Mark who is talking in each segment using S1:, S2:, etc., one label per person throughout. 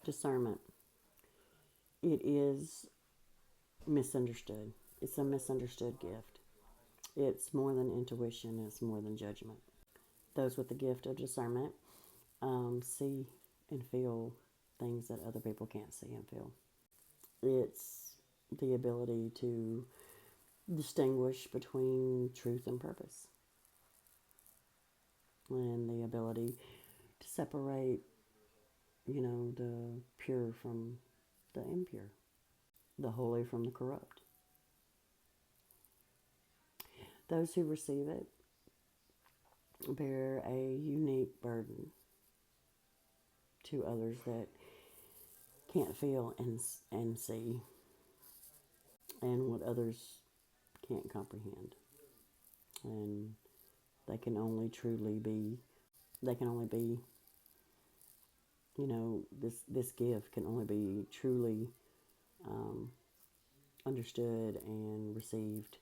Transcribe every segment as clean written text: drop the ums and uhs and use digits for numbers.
S1: Discernment. It is misunderstood. It's a misunderstood gift. It's more than intuition, it's more than judgment. Those with the gift of discernment see and feel things that other people can't see and feel. It's the ability to distinguish between truth and purpose, and the ability to separate, the pure from the impure, the holy from the corrupt. Those who receive it bear a unique burden to others that can't feel and see, and what others can't comprehend. And they can only truly be, this gift can only be truly understood and received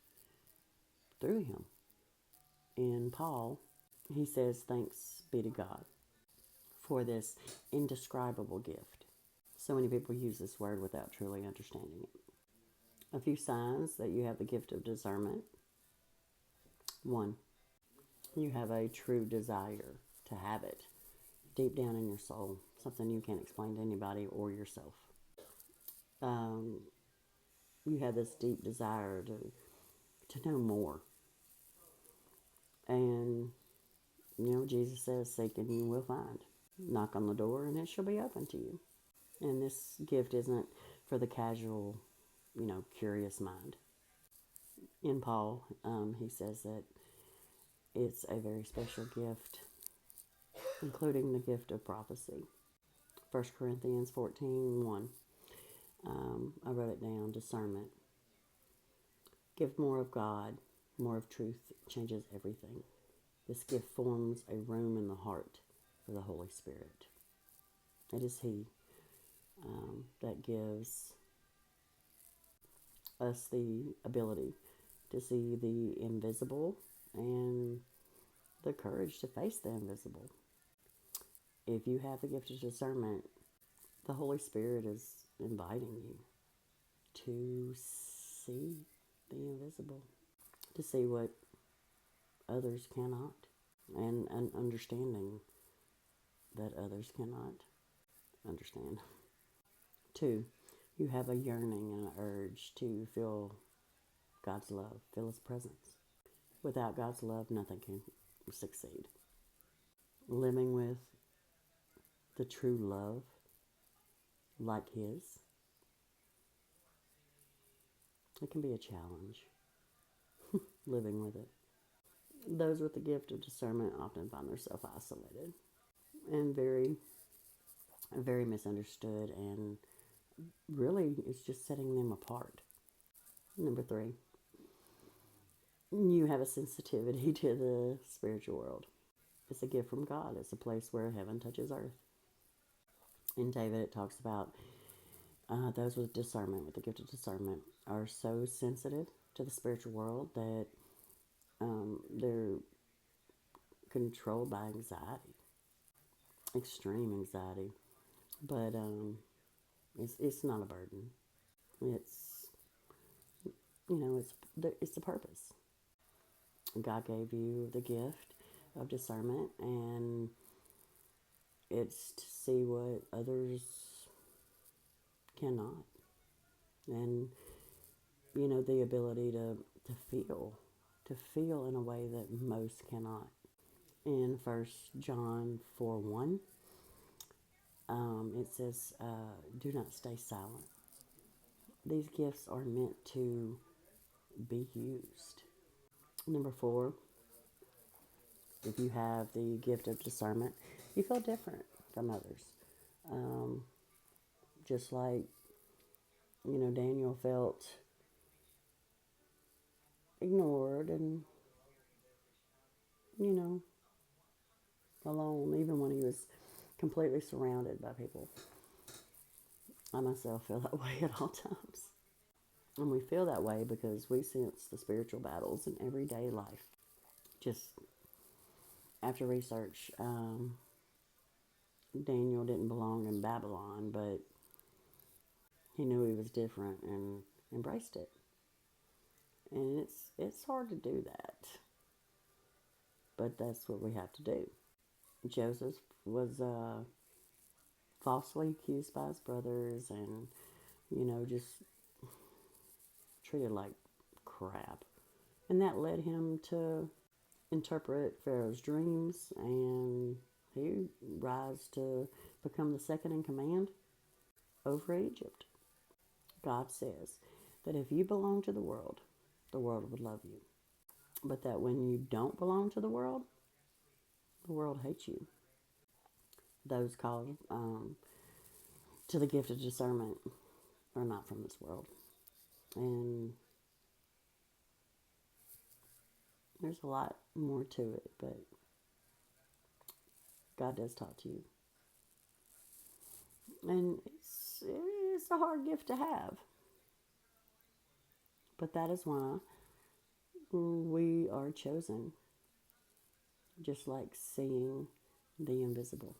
S1: through him. In Paul, he says, "Thanks be to God for this indescribable gift." So many people use this word without truly understanding it. A few signs that you have the gift of discernment. 1, you have a true desire to have it deep down in your soul, something you can't explain to anybody or yourself. You have this deep desire to know more. And, Jesus says, "Seek and you will find. Knock on the door and it shall be open to you." And this gift isn't for the casual, curious mind. In Paul, he says that it's a very special gift, including the gift of prophecy. 1 Corinthians 14:1. I wrote it down. Discernment. Give more of God, more of truth changes everything. This gift forms a room in the heart for the Holy Spirit. It is He that gives us the ability to see the invisible and the courage to face the invisible. If you have the gift of discernment, the Holy Spirit is inviting you to see the invisible, to see what others cannot, and an understanding that others cannot understand. 2, you have a yearning and an urge to feel God's love, feel His presence. Without God's love, nothing can succeed. Living with the true love like His, it can be a challenge, living with it. Those with the gift of discernment often find themselves isolated and very, very misunderstood, and really it's just setting them apart. Number 3, you have a sensitivity to the spiritual world. It's a gift from God. It's a place where heaven touches earth. In David, it talks about those with discernment, with the gift of discernment, are so sensitive to the spiritual world that they're controlled by anxiety, extreme anxiety. But it's not a burden. It's it's the purpose. God gave you the gift of discernment, and it's to see what others cannot, and the ability to feel in a way that most cannot. In 1 John 4:1, it says, "Do not stay silent. These gifts are meant to be used." Number 4, if you have the gift of discernment, you feel different from others. Just like, Daniel felt ignored and, alone, even when he was completely surrounded by people. I myself feel that way at all times. And we feel that way because we sense the spiritual battles in everyday life. Just after research, Daniel didn't belong in Babylon, but he knew he was different and embraced it. And it's hard to do that, but that's what we have to do. Joseph was falsely accused by his brothers, and just treated like crap, and that led him to interpret Pharaoh's dreams, and he rise to become the second in command over Egypt. God says that if you belong to the world would love you. But that when you don't belong to the world hates you. Those called to the gift of discernment are not from this world. And there's a lot more to it, but God does talk to you. And it's a hard gift to have. But that is why we are chosen, just like seeing the invisible.